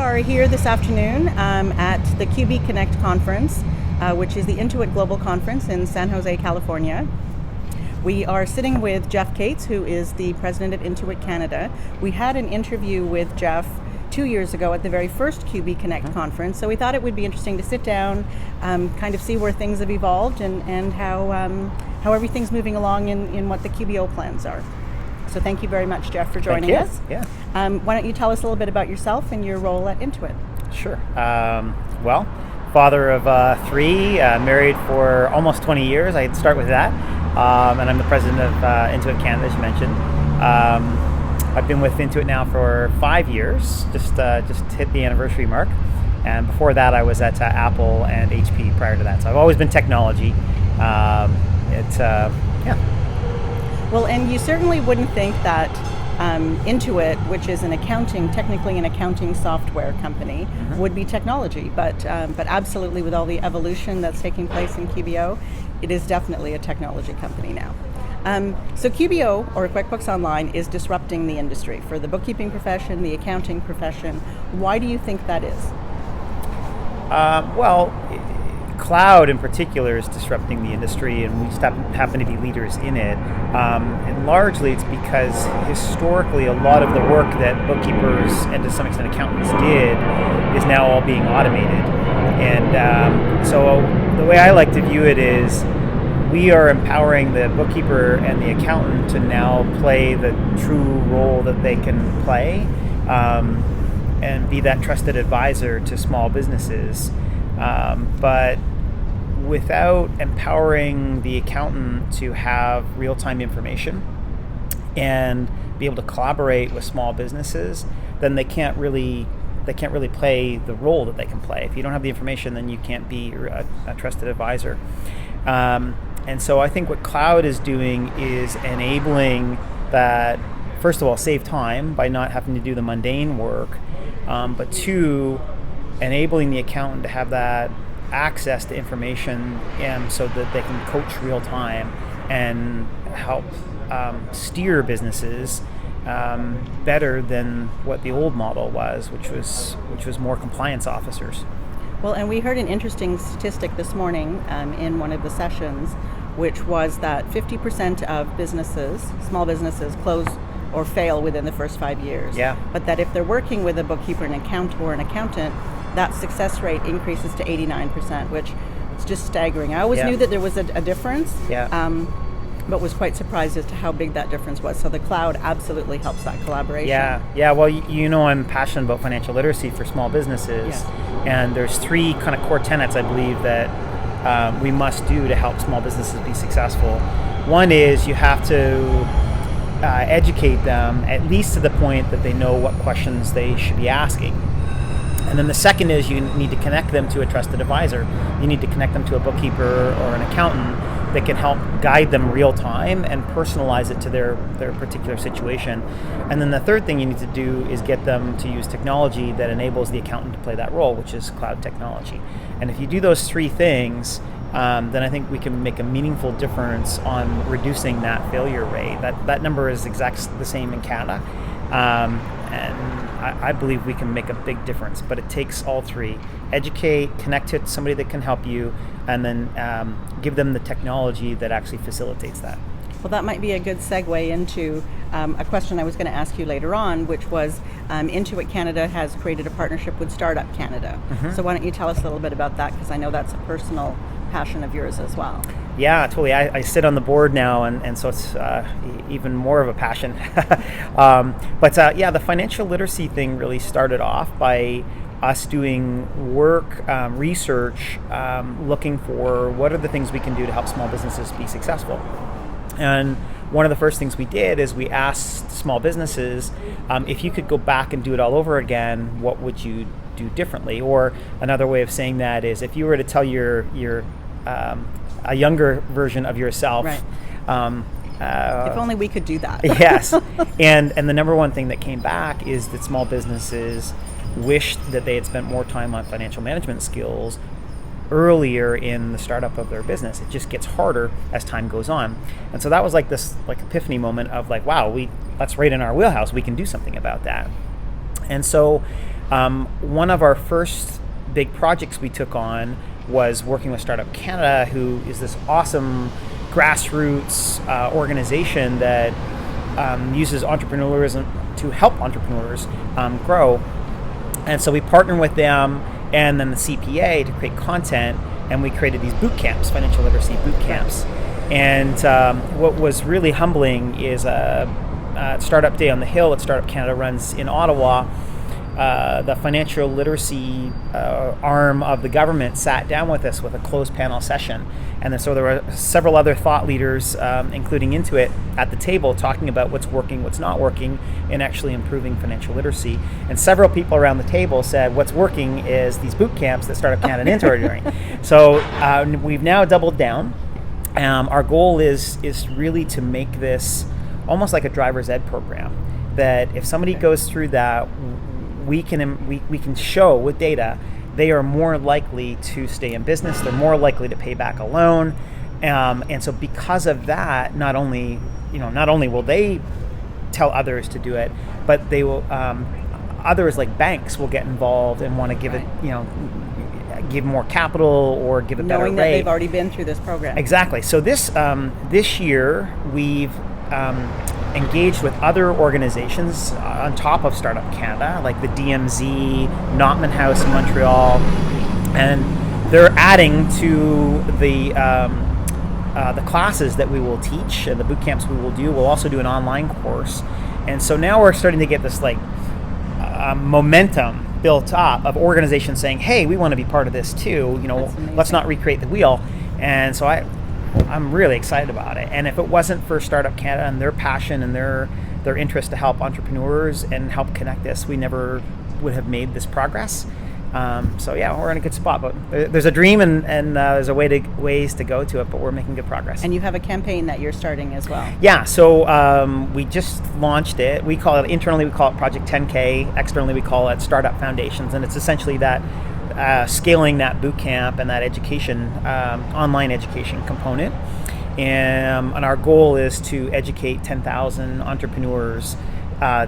are here this afternoon at the QBConnect conference, which is the Intuit Global Conference in San Jose, California. We are sitting with Jeff Cates, who is the president of Intuit Canada. We had an interview with Jeff 2 years ago at the very first QBConnect conference, so we thought it would be interesting to sit down, kind of see where things have evolved and how everything's moving along in what the QBO plans are. So thank you very much, Jeff, for joining us. Yeah. Why don't you tell us a little bit about yourself and your role at Intuit? Sure. Well, father of three, married for almost 20 years. I'd start with that. And I'm the president of Intuit Canada, as you mentioned. I've been with Intuit now for 5 years, just hit the anniversary mark. And before that, I was at Apple and HP prior to that. So I've always been technology. Well, and you certainly wouldn't think that Intuit, which is technically an accounting software company, would be technology, but absolutely with all the evolution that's taking place in QBO, it is definitely a technology company now. So QBO, or QuickBooks Online, is disrupting the industry for the bookkeeping profession, the accounting profession. Why do you think that is? Well, cloud in particular is disrupting the industry, and we just happen to be leaders in it. And largely it's because historically a lot of the work that bookkeepers and to some extent accountants did is now all being automated. And so the way I like to view it is we are empowering the bookkeeper and the accountant to now play the true role that they can play and be that trusted advisor to small businesses. But without empowering the accountant to have real-time information and be able to collaborate with small businesses, then they can't really play the role that they can play. If you don't have the information, then you can't be a trusted advisor. And so I think what cloud is doing is enabling that, first of all, save time by not having to do the mundane work, but two, enabling the accountant to have that access to information so that they can coach real time and help steer businesses better than what the old model was, which was more compliance officers. Well, and we heard an interesting statistic this morning in one of the sessions, which was that 50% of small businesses, close or fail within the first 5 years. Yeah. But that if they're working with a bookkeeper, an accountant, that success rate increases to 89%, which is just staggering. I always knew that there was a difference, but was quite surprised as to how big that difference was. So the cloud absolutely helps that collaboration. Yeah. Well, I'm passionate about financial literacy for small businesses, and there's 3 kind of core tenets I believe that we must do to help small businesses be successful. One is you have to educate them at least to the point that they know what questions they should be asking. And then the second is you need to connect them to a trusted advisor. You need to connect them to a bookkeeper or an accountant that can help guide them real time and personalize it to their particular situation. And then the third thing you need to do is get them to use technology that enables the accountant to play that role, which is cloud technology. And if you do those 3 things, then I think we can make a meaningful difference on reducing that failure rate. That number is exactly the same in Canada. And I believe we can make a big difference, but it takes all 3. Educate, connect it to somebody that can help you, and then give them the technology that actually facilitates that. Well, that might be a good segue into a question I was going to ask you later on, which was Intuit Canada has created a partnership with Startup Canada. So why don't you tell us a little bit about that, because I know that's a personal passion of yours as well. Yeah, totally. I sit on the board now, and so it's even more of a passion. But the financial literacy thing really started off by us doing work, research, looking for what are the things we can do to help small businesses be successful. And one of the first things we did is we asked small businesses, if you could go back and do it all over again, what would you do differently? Or another way of saying that is, if you were to tell your a younger version of yourself. Right. If only we could do that. Yes. And the number one thing that came back is that small businesses wished that they had spent more time on financial management skills earlier in the startup of their business. It just gets harder as time goes on. And so that was like this epiphany moment of wow, that's right in our wheelhouse. We can do something about that. And so One of our first big projects we took on was working with Startup Canada, who is this awesome grassroots organization that uses entrepreneurism to help entrepreneurs grow. And so we partnered with them and then the CPA to create content, and we created these boot camps, financial literacy boot camps. And what was really humbling is Startup Day on the Hill that Startup Canada runs in Ottawa. The financial literacy arm of the government sat down with us with a closed panel session. And then so there were several other thought leaders, including Intuit, at the table talking about what's working, what's not working, in actually improving financial literacy. And several people around the table said what's working is these boot camps that Startup Canada and Intuit are doing. So we've now doubled down. Our goal is really to make this almost like a driver's ed program, that if somebody goes through that, we can show with data they are more likely to stay in business, they're more likely to pay back a loan, and so because of that, not only will they tell others to do it, but they will others like banks will get involved and want to give it, give more capital or give a better rate. Knowing that they've already been through this program. Exactly. So this year we've engaged with other organizations on top of Startup Canada, like the DMZ, Notman House in Montreal, and they're adding to the classes that we will teach and the boot camps we will do. We'll also do an online course, and so now we're starting to get this momentum built up of organizations saying, "Hey, we want to be part of this too. Let's not recreate the wheel." And so I'm really excited about it. And if it wasn't for Startup Canada and their passion and their interest to help entrepreneurs and help connect this, we never would have made this progress. So yeah, we're in a good spot. But there's a dream and there's ways to go to it, but we're making good progress. And you have a campaign that you're starting as well. Yeah, so we just launched it. Internally we call it Project 10K. Externally we call it Startup Foundations. And it's essentially that scaling that boot camp and that education, online education component. And our goal is to educate 10,000 entrepreneurs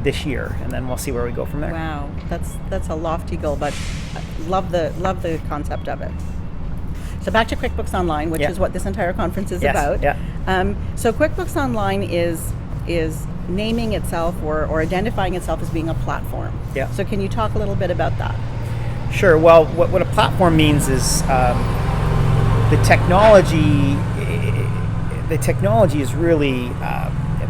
this year, and then we'll see where we go from there. Wow, that's a lofty goal, but love the concept of it. So back to QuickBooks Online, which is what this entire conference is about. Yeah. So QuickBooks Online is naming itself or identifying itself as being a platform. Yeah. So can you talk a little bit about that? Sure. Well, what a platform means is the technology. The technology is really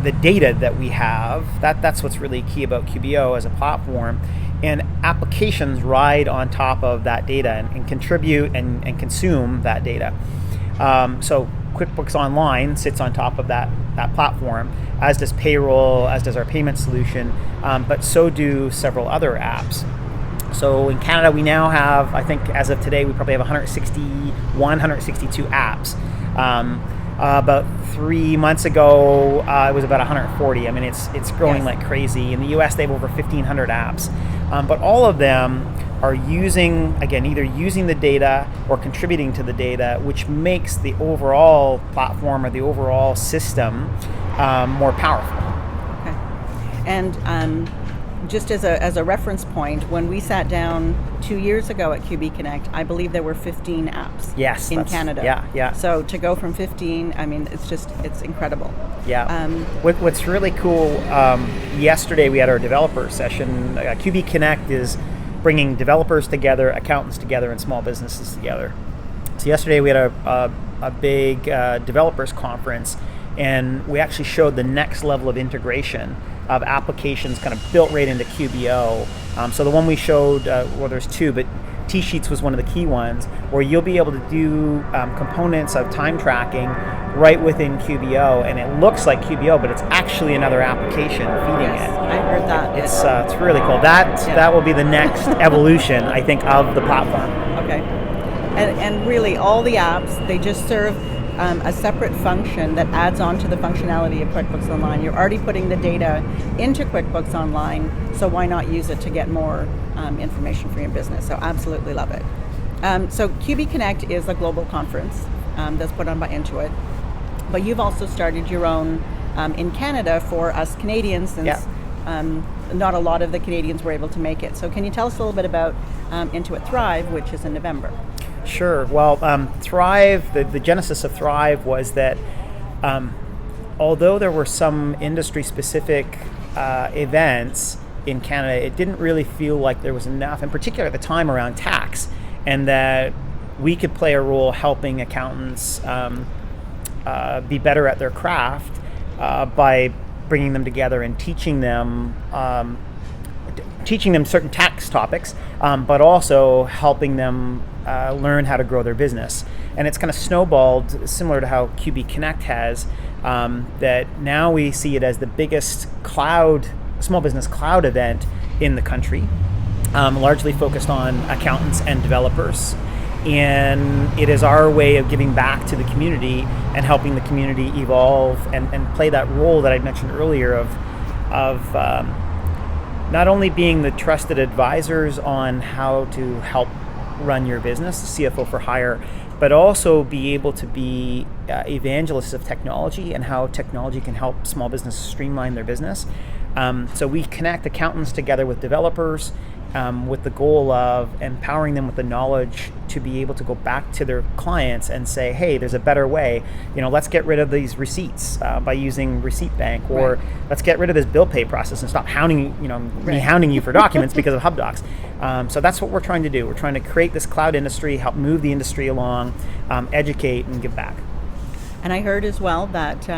the data that we have. That's what's really key about QBO as a platform, and applications ride on top of that data and contribute and consume that data. So QuickBooks Online sits on top of that platform, as does payroll, as does our payment solution, but so do several other apps. So in Canada, we now have, I think as of today, we probably have 162 apps. About 3 months ago, it was about 140. I mean, it's growing like crazy. In the US, they have over 1,500 apps. But all of them are either using the data or contributing to the data, which makes the overall platform or the overall system more powerful. Okay. And just as a reference point, when we sat down 2 years ago at QBConnect, I believe there were 15 apps in Canada. Yeah. So to go from 15, I mean, it's incredible. Yeah. What's really cool, yesterday we had our developer session. QBConnect is bringing developers together, accountants together, and small businesses together. So yesterday we had a big developers conference, and we actually showed the next level of integration of applications kind of built right into QBO. So the one we showed, well, there's two, but T-Sheets was one of the key ones, where you'll be able to do components of time tracking right within QBO, and it looks like QBO, but it's actually another application feeding it. I heard that. It's really cool. That will be the next evolution, I think, of the platform. Okay. And really, all the apps, they just serve a separate function that adds on to the functionality of QuickBooks Online. You're already putting the data into QuickBooks Online, so why not use it to get more information for your business? So absolutely love it. So QBConnect is a global conference that's put on by Intuit, but you've also started your own in Canada for us Canadians, since not a lot of the Canadians were able to make it. So can you tell us a little bit about Intuit Thrive, which is in November? Sure. Well, Thrive, the genesis of Thrive was that although there were some industry-specific events in Canada, it didn't really feel like there was enough, in particular at the time around tax, and that we could play a role helping accountants be better at their craft by bringing them together and teaching them certain tax topics, but also helping them learn how to grow their business. And it's kind of snowballed, similar to how QBConnect has, that now we see it as the biggest small business cloud event in the country, largely focused on accountants and developers. And it is our way of giving back to the community and helping the community evolve and play that role that I mentioned earlier of not only being the trusted advisors on how to help run your business, CFO for hire, but also be able to be evangelists of technology and how technology can help small businesses streamline their business. So we connect accountants together with developers with the goal of empowering them with the knowledge to be able to go back to their clients and say, hey, there's a better way. Let's get rid of these receipts by using Receipt Bank, or let's get rid of this bill pay process and stop hounding me hounding you for documents because of HubDocs. So that's what we're trying to do. We're trying to create this cloud industry, help move the industry along, educate, and give back. And I heard as well that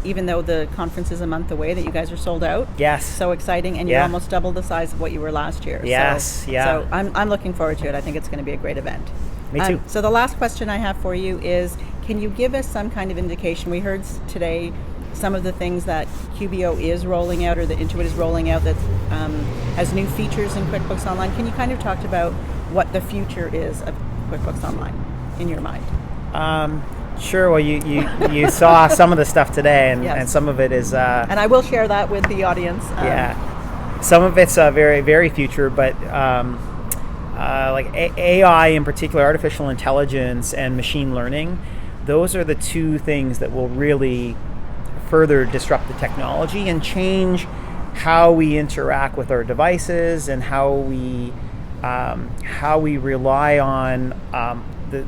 even though the conference is a month away, that you guys are sold out. Yes. So exciting, and you're almost double the size of what you were last year. Yes, So I'm looking forward to it. I think it's going to be a great event. Me too. So the last question I have for you is, can you give us some kind of indication? We heard today some of the things that QBO is rolling out, or that Intuit is rolling out, that has new features in QuickBooks Online. Can you kind of talk about what the future is of QuickBooks Online in your mind? Sure. Well, you saw some of the stuff today, and some of it is. And I will share that with the audience. Some of it's very, very future, but like AI in particular, artificial intelligence and machine learning, those are the two things that will really further disrupt the technology and change how we interact with our devices and how we rely on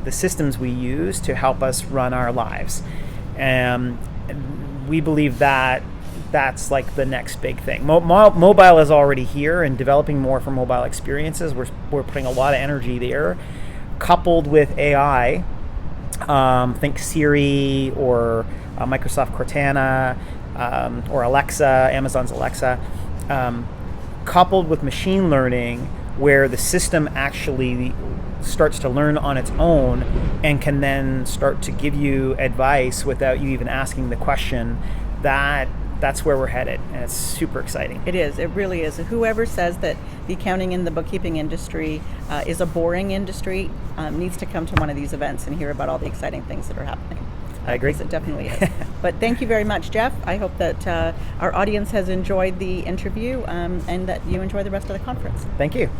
the systems we use to help us run our lives. And we believe that that's like the next big thing. Mobile is already here, and developing more for mobile experiences. We're putting a lot of energy there, coupled with AI. Think Siri or Microsoft Cortana or Alexa, Amazon's Alexa, coupled with machine learning, where the system actually starts to learn on its own and can then start to give you advice without you even asking the question. That's where we're headed, and it's super exciting. It is. It really is. Whoever says that the accounting and the bookkeeping industry is a boring industry needs to come to one of these events and hear about all the exciting things that are happening. I agree. It definitely is. But thank you very much, Jeff. I hope that our audience has enjoyed the interview and that you enjoy the rest of the conference. Thank you.